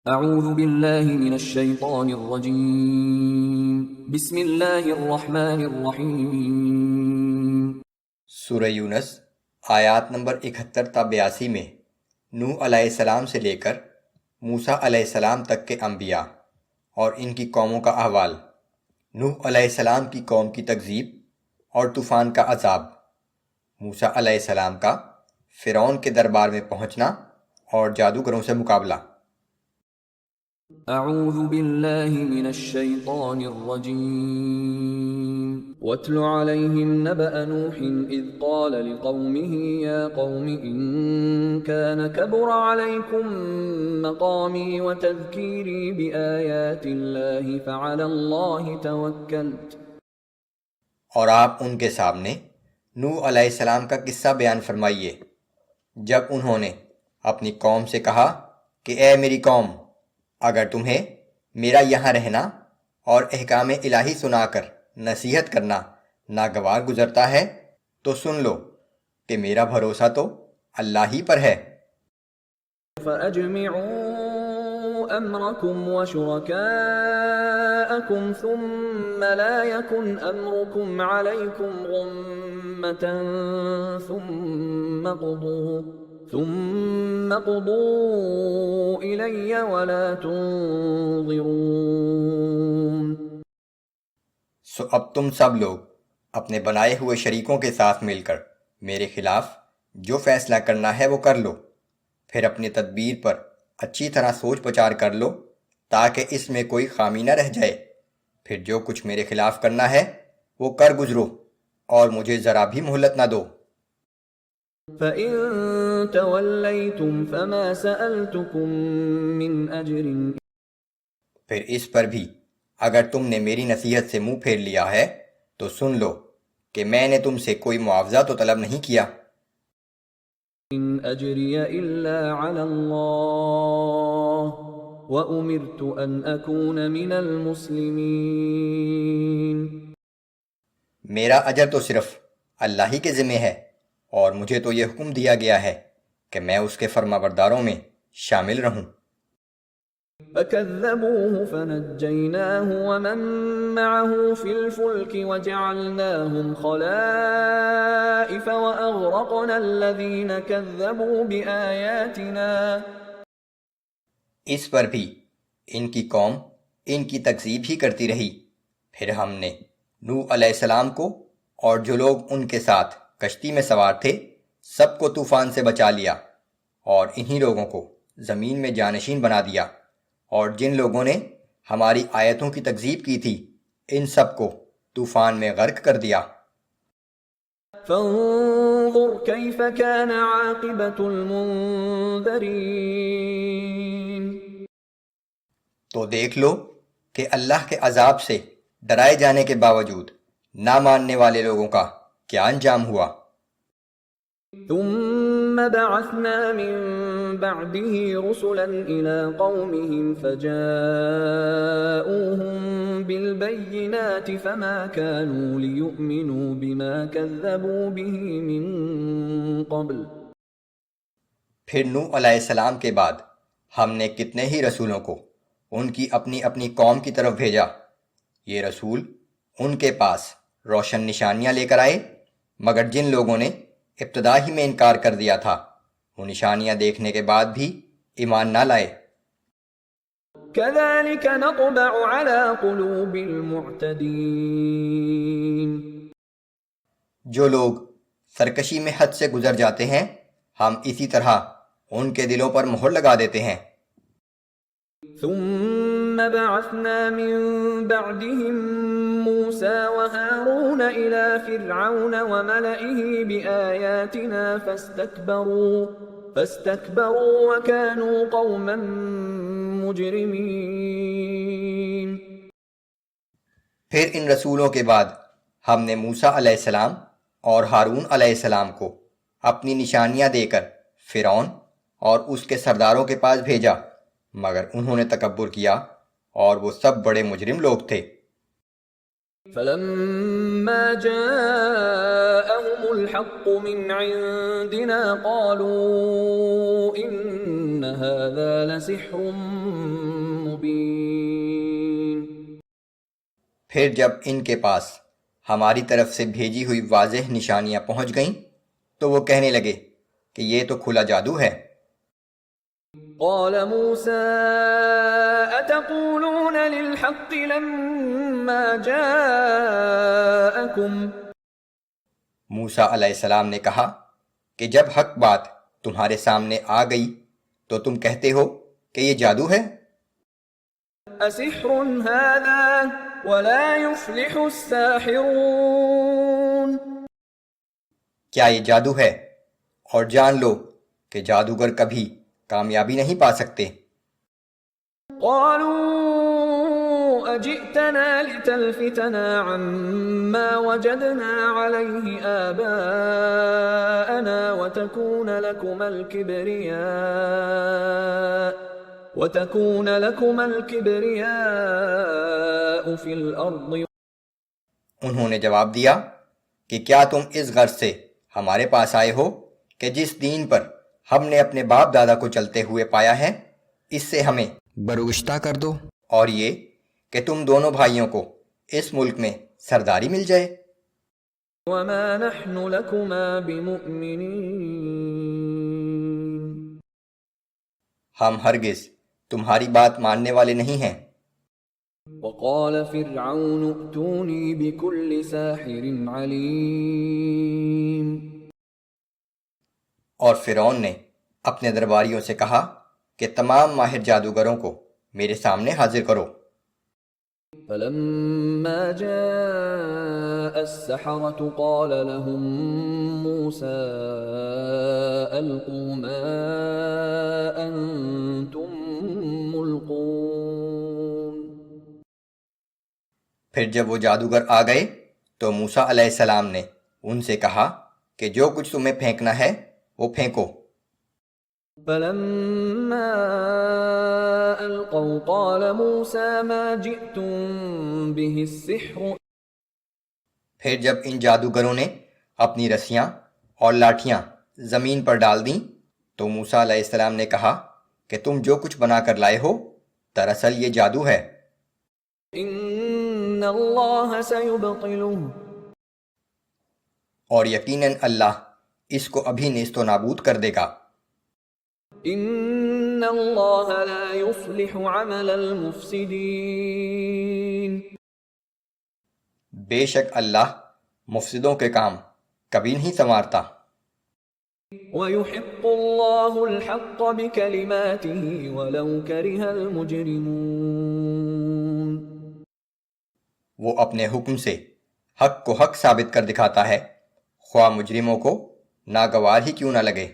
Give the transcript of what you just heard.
اعوذ باللہ من الشیطان الرجیم بسم اللہ الرحمن الرحیم۔ سورہ یونس آیات نمبر 71 تا 82 میں نوح علیہ السلام سے لے کر موسیٰ علیہ السلام تک کے انبیاء اور ان کی قوموں کا احوال، نوح علیہ السلام کی قوم کی تکذیب اور طوفان کا عذاب، موسیٰ علیہ السلام کا فرعون کے دربار میں پہنچنا اور جادوگروں سے مقابلہ۔ اعوذ باللہ من الشیطان الرجیم واتل علیہم نبأ نوح اذ قال لقومه یا قوم ان كان كبر علیکم مقامی وتذکیری بآیات اللہ فعلی اللہ توکلت۔ اور آپ ان کے سامنے نوح علیہ السلام کا قصہ بیان فرمائیے جب انہوں نے اپنی قوم سے کہا کہ اے میری قوم، اگر تمہیں میرا یہاں رہنا اور احکام الہی سنا کر نصیحت کرنا ناگوار گزرتا ہے تو سن لو کہ میرا بھروسہ تو اللہ ہی پر ہے۔ فَأَجْمِعُوا أَمْرَكُمْ وَشُرَكَاءَكُمْ ثُمَّ لَا يَكُنْ أَمْرُكُمْ عَلَيْكُمْ غُمَّةً ثُمَّ قُضُوا إِلَيَّ وَلَا تُنظِرُونَ۔ سو اب تم سب لوگ اپنے بنائے ہوئے شریکوں کے ساتھ مل کر میرے خلاف جو فیصلہ کرنا ہے وہ کر لو، پھر اپنی تدبیر پر اچھی طرح سوچ بچار کر لو تاکہ اس میں کوئی خامی نہ رہ جائے، پھر جو کچھ میرے خلاف کرنا ہے وہ کر گزرو اور مجھے ذرا بھی مہلت نہ دو۔ فَإِن تَوَلَّيْتُمْ فَمَا سَأَلْتُكُم مِّنْ أَجْرٍ۔ پھر اس پر بھی اگر تم نے میری نصیحت سے منہ پھیر لیا ہے تو سن لو کہ میں نے تم سے کوئی معاوضہ تو طلب نہیں کیا۔ إِنْ أَجْرِيَ إِلَّا عَلَى اللَّهِ وَأُمِرْتُ أَنْ أَكُونَ مِنَ الْمُسْلِمِينَ۔ میرا اجر تو صرف اللہ ہی کے ذمہ ہے اور مجھے تو یہ حکم دیا گیا ہے کہ میں اس کے فرما برداروں میں شامل رہوں۔ فَكَذَّبُوهُ فَنَجَّيْنَاهُ وَمَن مَّعَهُ فِي الْفُلْكِ وَجَعَلْنَاهُمْ خَلَائِفَ وَأَغْرَقْنَا الَّذِينَ كَذَّبُوا بِآيَاتِنَا۔ اس پر بھی ان کی قوم ان کی تکذیب ہی کرتی رہی، پھر ہم نے نوح علیہ السلام کو اور جو لوگ ان کے ساتھ کشتی میں سوار تھے سب کو طوفان سے بچا لیا، اور انہی لوگوں کو زمین میں جانشین بنا دیا، اور جن لوگوں نے ہماری آیتوں کی تکذیب کی تھی ان سب کو طوفان میں غرق کر دیا۔ فانظر كيف كان عاقبة المنذرين۔ تو دیکھ لو کہ اللہ کے عذاب سے ڈرائے جانے کے باوجود نہ ماننے والے لوگوں کا کیا انجام ہوا۔ ثم بعثنا من بعده رسلا إلى قومهم فجاءوهم بالبينات فما كانوا ليؤمنوا بما كذبوا به من قبل۔ پھر نوح علیہ السلام کے بعد ہم نے کتنے ہی رسولوں کو ان کی اپنی اپنی قوم کی طرف بھیجا، یہ رسول ان کے پاس روشن نشانیاں لے کر آئے، مگر جن لوگوں نے ابتدا ہی میں انکار کر دیا تھا وہ نشانیاں دیکھنے کے بعد بھی ایمان نہ لائے۔ كذلك نطبع على قلوب المعتدين۔ جو لوگ سرکشی میں حد سے گزر جاتے ہیں ہم اسی طرح ان کے دلوں پر مہر لگا دیتے ہیں۔ ثم بعثنا من بعدهم موسى وهارون إلى فرعون وملئه بآياتنا فاستكبروا وكانوا قوما مجرمين۔ پھر ان رسولوں کے بعد ہم نے موسیٰ علیہ السلام اور ہارون علیہ السلام کو اپنی نشانیاں دے کر فرعون اور اس کے سرداروں کے پاس بھیجا، مگر انہوں نے تکبر کیا اور وہ سب بڑے مجرم لوگ تھے۔ فلما جاءهم الحق من عندنا قالوا إن هذا لسحر مبين. پھر جب ان کے پاس ہماری طرف سے بھیجی ہوئی واضح نشانیاں پہنچ گئیں تو وہ کہنے لگے کہ یہ تو کھلا جادو ہے. قال موسى أتقولون للحق لما جاءكم. موسیٰ علیہ السلام نے کہا کہ جب حق بات تمہارے سامنے آ گئی تو تم کہتے ہو کہ یہ جادو ہے. أسحر هذا ولا يفلح الساحرون. کیا یہ جادو ہے اور جان لو کہ جادوگر کبھی کامیابی نہیں پا سکتے. قالوا أجئتنا لتلفتنا عما وجدنا عليه آباءنا وتكون لكما الكبرياء في الأرض. انہوں نے جواب دیا کہ کیا تم اس غرض سے ہمارے پاس آئے ہو کہ جس دین پر ہم نے اپنے باپ دادا کو چلتے ہوئے پایا ہے اس سے ہمیں بروگشتہ کر دو، اور یہ کہ تم دونوں بھائیوں کو اس ملک میں سرداری مل جائے. وما نحن لكما بمؤمنين. ہم ہرگز تمہاری بات ماننے والے نہیں ہیں. وقال فرعون ائتوني بكل ساحر عليم. اور فرعون نے اپنے درباریوں سے کہا کہ تمام ماہر جادوگروں کو میرے سامنے حاضر کرو. فلما جاء السحرة قال لهم موسى ألقوا ما أنتم ملقون. پھر جب وہ جادوگر آ گئے تو موسیٰ علیہ السلام نے ان سے کہا کہ جو کچھ تمہیں پھینکنا ہے وہ پھینکو. فلما ألقوا قال موسى ما جئتم به السحر. پھر جب ان جادوگروں نے اپنی رسیاں اور لاٹھیاں زمین پر ڈال دیں تو موسیٰ علیہ السلام نے کہا کہ تم جو کچھ بنا کر لائے ہو دراصل یہ جادو ہے. ان اللہ سیبطلہ. اور یقیناً اللہ اس کو ابھی نیست و نابود کر دے گا. ان اللہ لا یصلح عمل المفسدین. بے شک اللہ مفسدوں کے کام کبھی نہیں سنوارتا. وَيُحِقُّ اللَّهُ الْحَقَّ بِكَلِمَاتِهِ وَلَوْ كَرِهَ الْمُجْرِمُونَ. وہ اپنے حکم سے حق کو حق ثابت کر دکھاتا ہے خواہ مجرموں کو ناگوار ہی کیوں نہ لگے.